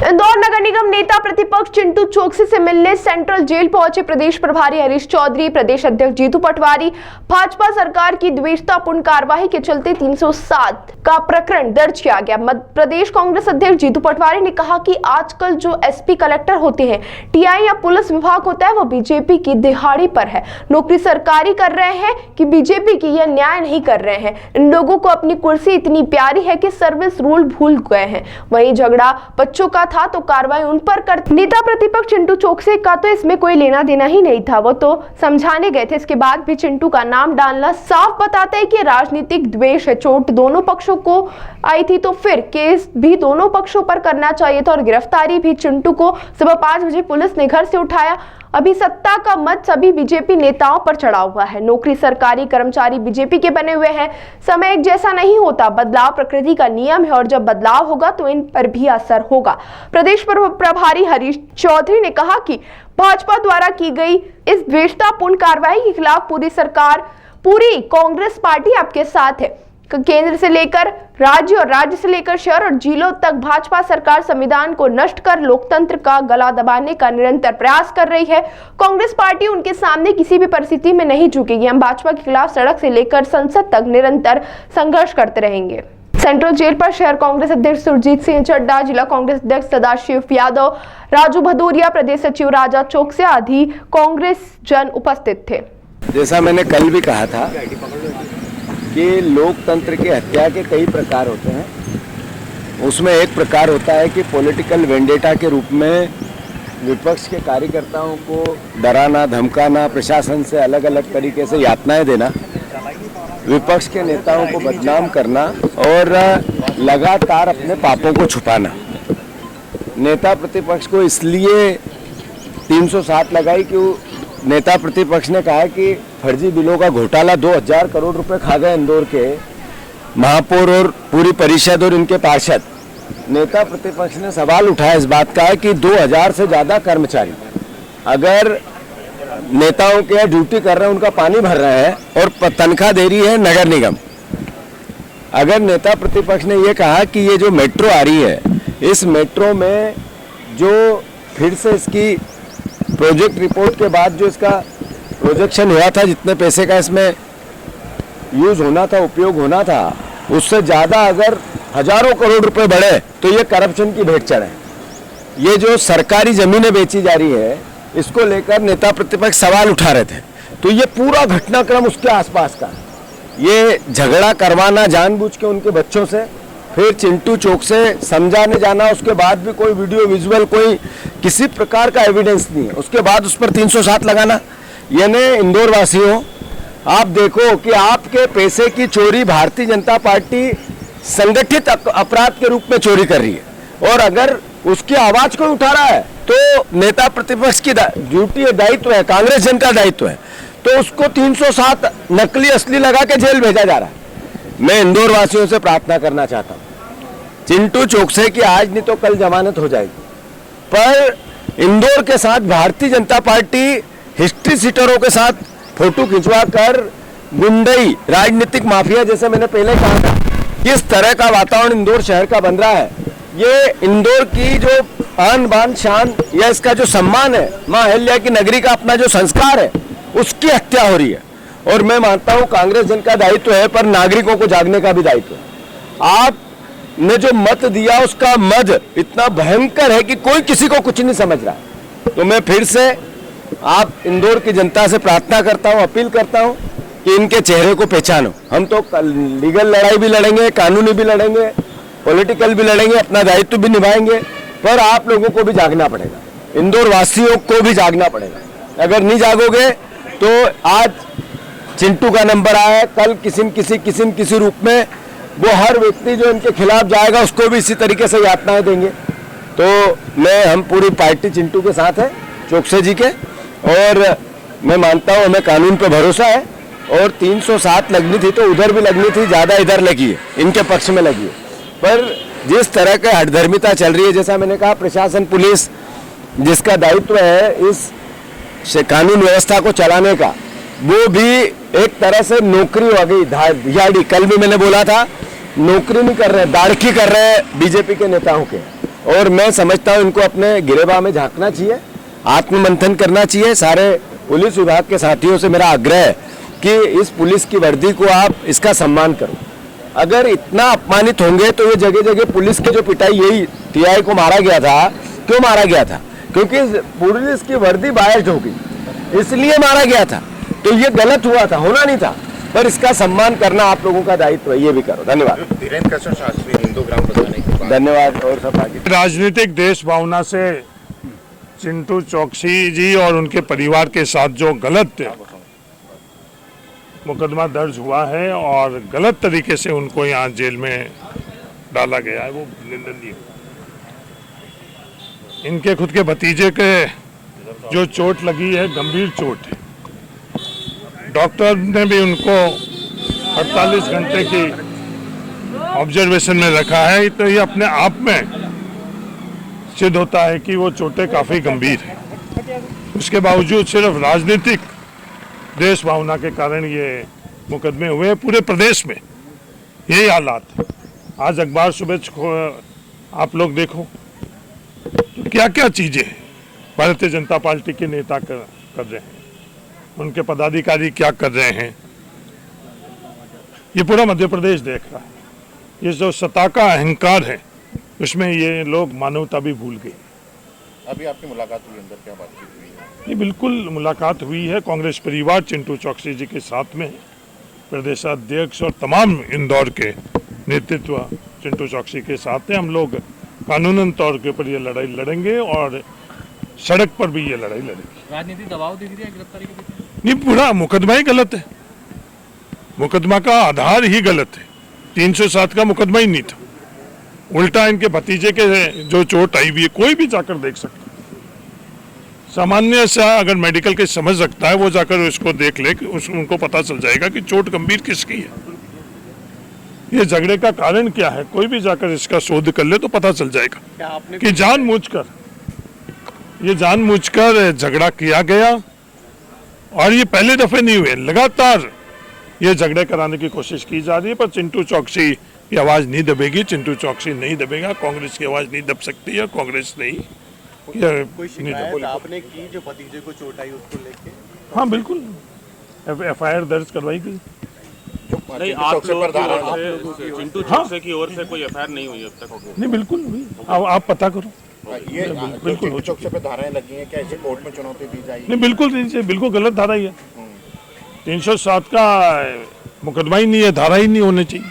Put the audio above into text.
इंदौर नगर निगम नेता प्रतिपक्ष चिंटू चोकसी से मिलने सेंट्रल जेल पहुंचे प्रदेश प्रभारी हरीश चौधरी। प्रदेश अध्यक्ष जीतू पटवारी। भाजपा सरकार की द्वेषतापूर्ण कार्रवाई के चलते 307 का प्रकरण दर्ज किया गया। मध्य प्रदेश कांग्रेस अध्यक्ष जीतू पटवारी ने कहा कि आजकल जो एसपी कलेक्टर होते हैं, टीआई या पुलिस विभाग होता है, वो बीजेपी की दिहाड़ी पर है, नौकरी सरकारी कर रहे हैं कि बीजेपी की, यह न्याय नहीं कर रहे हैं। इन लोगों को अपनी कुर्सी इतनी प्यारी है कि सर्विस रूल भूल गए हैं। वहीं झगड़ा बच्चों का था तो कार्रवाई उन पर कर। नेता प्रतिपक्ष चिंटू चोकसी का तो इसमें कोई लेना देना ही नहीं था, वो तो समझाने गए थे। इसके बाद भी चिंटू का नाम डालना साफ बताता है कि राजनीतिक द्वेष है। चोट दोनों पक्षों को आई थी तो फिर केस भी दोनों पक्षों पर करना चाहिए था और गिरफ्तारी भी चिंटू को सुबह 5 बजे पुलिस ने घर से उठाया। अभी सत्ता का मत सभी बीजेपी नेताओं पर चढ़ा हुआ है। नौकरी सरकारी, कर्मचारी बीजेपी के बने हुए हैं। समय एक जैसा नहीं होता, बदलाव प्रकृति का नियम है और जब बदलाव होगा तो इन पर भी असर होगा। प्रदेश प्रभारी हरीश चौधरी ने कहा कि भाजपा द्वारा की गई इस द्वेषतापूर्ण कार्रवाई के खिलाफ पूरी सरकार, पूरी कांग्रेस पार्टी आपके साथ है। केंद्र से लेकर राज्य और राज्य से लेकर शहर और जिलों तक भाजपा सरकार संविधान को नष्ट कर लोकतंत्र का गला दबाने का निरंतर प्रयास कर रही है। कांग्रेस पार्टी उनके सामने किसी भी परिस्थिति में नहीं झुकेगी। हम भाजपा के खिलाफ सड़क से लेकर संसद तक निरंतर संघर्ष करते रहेंगे। सेंट्रल जेल पर शहर कांग्रेस अध्यक्ष सुरजीत सिंह चड्डा, जिला कांग्रेस अध्यक्ष सदाशिव यादव, राजू भदौरिया, प्रदेश सचिव राजा चौकसी आदि कांग्रेस जन उपस्थित थे। जैसा मैंने कल भी कहा था कि लोकतंत्र की हत्या के कई प्रकार होते हैं। उसमें एक प्रकार होता है कि पॉलिटिकल वेंडेटा के रूप में विपक्ष के कार्यकर्ताओं को डराना, धमकाना, प्रशासन से अलग अलग तरीके से यातनाएं देना, विपक्ष के नेताओं को बदनाम करना और लगातार अपने पापों को छुपाना। नेता प्रतिपक्ष को इसलिए 307 लगाई कि नेता प्रतिपक्ष ने कहा कि फर्जी बिलों का घोटाला 2000 करोड़ रुपए खा गए इंदौर के महापौर और पूरी परिषद और इनके पार्षद। नेता प्रतिपक्ष ने सवाल उठाया इस बात का कि 2000 से ज्यादा कर्मचारी अगर नेताओं के ड्यूटी कर रहे हैं, उनका पानी भर रहे हैं और तनख्वाह दे रही है नगर निगम। अगर नेता प्रतिपक्ष ने यह कहा कि ये जो मेट्रो आ रही है, इस मेट्रो में जो फिर से इसकी प्रोजेक्ट रिपोर्ट के बाद जो इसका प्रोजेक्शन हुआ था, जितने पैसे का इसमें यूज होना था, उपयोग होना था, उससे ज्यादा अगर हजारों करोड़ रुपए बढ़े तो ये करप्शन की भेंट चढ़े। ये जो सरकारी जमीनें बेची जा रही है, इसको लेकर नेता प्रतिपक्ष सवाल उठा रहे थे। तो ये पूरा घटनाक्रम उसके आसपास का, ये झगड़ा करवाना जानबूझ के उनके बच्चों से, फिर चिंटू चौक से समझाने जाना, उसके बाद भी कोई वीडियो विजुअल, कोई किसी प्रकार का एविडेंस नहीं है, उसके बाद उस पर 307 लगाना। यानी इंदौर वासियों, आप देखो कि आपके पैसे की चोरी भारतीय जनता पार्टी संगठित अपराध के रूप में चोरी कर रही है और अगर उसकी आवाज कोई उठा रहा है तो नेता प्रतिपक्ष की ड्यूटी है, दायित्व है, कांग्रेस जन का दायित्व है, तो उसको 307 नकली असली लगा के जेल भेजा जा रहा है। मैं इंदौर वासियों से प्रार्थना करना चाहता हूँ, चिंटू चौकसी की आज नहीं तो कल जमानत हो जाएगी, पर इंदौर के साथ भारतीय जनता पार्टी हिस्ट्री सीटरों के साथ फोटो खिंचवा कर गुंडई, राजनीतिक माफिया, जैसे मैंने पहले कहा था, किस तरह का वातावरण इंदौर शहर का बन रहा है। ये इंदौर की जो आन बान शान या इसका जो सम्मान है, मां अहिल्या की नगरी का अपना जो संस्कार है, उसकी हत्या हो रही है। और मैं मानता हूं कांग्रेस जन का दायित्व है, पर नागरिकों को जागने का भी दायित्व है। आपने जो मत दिया उसका मद इतना भयंकर है कि कोई किसी को कुछ नहीं समझ रहा। तो मैं फिर से आप इंदौर की जनता से प्रार्थना करता हूं, अपील करता हूं कि इनके चेहरे को पहचानो। हम तो लीगल लड़ाई भी लड़ेंगे, कानूनी भी लड़ेंगे, पॉलिटिकल भी लड़ेंगे, अपना दायित्व भी निभाएंगे, पर आप लोगों को भी जागना पड़ेगा, इंदौर वासियों को भी जागना पड़ेगा। अगर नहीं जागोगे तो आज चिंटू का नंबर आया है, कल किसी रूप में वो हर व्यक्ति जो इनके खिलाफ जाएगा उसको भी इसी तरीके से यातनाएं देंगे। तो हम पूरी पार्टी चिंटू के साथ है, चौकसी जी के, और मैं मानता हूं हमें कानून पे भरोसा है। और 307 लगनी थी तो उधर भी लगनी थी, ज्यादा इधर लगी है, इनके पक्ष में लगी है। पर जिस तरह का हठधर्मिता चल रही है, जैसा मैंने कहा, प्रशासन, पुलिस जिसका दायित्व है इस कानून व्यवस्था को चलाने का, वो भी एक तरह से नौकरी हो गई, दिहाड़ी। कल भी मैंने बोला था, नौकरी नहीं कर रहे, दाड़की कर रहे हैं बीजेपी के नेताओं के। और मैं समझता हूं इनको अपने गिरेबान में झांकना चाहिए, आत्ममंथन करना चाहिए। सारे पुलिस विभाग के साथियों से मेरा आग्रह है कि इस पुलिस की वर्दी को आप इसका सम्मान करो। अगर इतना अपमानित होंगे तो ये जगह जगह पुलिस की जो पिटाई, यही टीआई को मारा गया था, क्यों मारा गया था? क्योंकि पुलिस की वर्दी बायज हो गई, इसलिए मारा गया था। तो ये गलत हुआ था, होना नहीं था, पर इसका सम्मान करना आप लोगों का दायित्व है, ये भी करो। धन्यवाद। धीरेन्द्र कश्यप शास्त्री हिंदू ग्राम बताने के बाद धन्यवाद। और सब आगे राजनीतिक देश भावना से चिंटू चौकसी जी और उनके परिवार के साथ जो गलत मुकदमा दर्ज हुआ है और गलत तरीके से उनको यहाँ जेल में डाला गया है, वो निंदनीय। इनके खुद के भतीजे के जो चोट लगी है, गंभीर चोट है। डॉक्टर ने भी उनको 48 घंटे की ऑब्जर्वेशन में रखा है, तो ये अपने आप में सिद्ध होता है कि वो चोटें काफ़ी गंभीर हैं। उसके बावजूद सिर्फ राजनीतिक देश भावना के कारण ये मुकदमे हुए पूरे प्रदेश में, यही हालात है। आज अखबार सुबह आप लोग देखो तो क्या क्या चीज़ें भारतीय जनता पार्टी के नेता कर रहे हैं, उनके पदाधिकारी क्या कर रहे हैं, ये पूरा मध्य प्रदेश देख रहा है। ये जो सत्ता का अहंकार है, उसमें ये लोग मानवता भी भूल गए। अभी आपकी मुलाकात हुई, अंदर क्या बातचीत हुई है? ये बिल्कुल मुलाकात हुई है। कांग्रेस परिवार चिंटू चौकसी जी के साथ में, प्रदेशाध्यक्ष और तमाम इंदौर के नेतृत्व चिंटू चौकसी के साथ हैं। हम लोग कानूनन तौर के ऊपर ये लड़ाई लड़ेंगे और सड़क पर भी ये लड़ाई लड़ेंगे। राजनीतिक दबाव दिख रही है गिरफ्तारी के पीछे? नहीं, पूरा मुकदमा ही गलत है, मुकदमा का आधार ही गलत है। 307 का मुकदमा ही नहीं था। उल्टा इनके भतीजे के जो चोट आई हुई है, कोई भी जाकर देख सकता है। सामान्य सा अगर मेडिकल के समझ सकता है, वो जाकर उसको देख ले, उनको पता चल जाएगा कि चोट गंभीर किसकी है, ये झगड़े का कारण क्या है। कोई भी जाकर इसका शोध कर ले तो पता चल जाएगा कि जानबूझकर झगड़ा किया गया। और ये पहले दफे नहीं हुए, लगातार ये झगड़े कराने की कोशिश की जा रही है। पर चिंटू चौकसी की आवाज नहीं दबेगी, चिंटू चौकसी नहीं दबेगा, कांग्रेस की आवाज नहीं दब सकती है, कांग्रेस नहीं। कोई शिकायत आपने की जो भतीजे को चोट आई उसको लेके? हाँ बिल्कुल, FIR दर्ज करवाई गई। नहीं, आप लोगों की ओर से, चिंटू चौकसी की ओर से कोई FIR नहीं हुई अब तक? नहीं, बिल्कुल हुई। आप पता करो। ये बिल्कुल हो चौकसी पे धाराएं लगी हैं, क्या इसे कोर्ट में चुनौती दी जाएगी? नहीं, बिल्कुल नहीं, बिल्कुल गलत धारा ही है। 307 का मुकदमा ही नहीं है, धारा ही नहीं होनी चाहिए।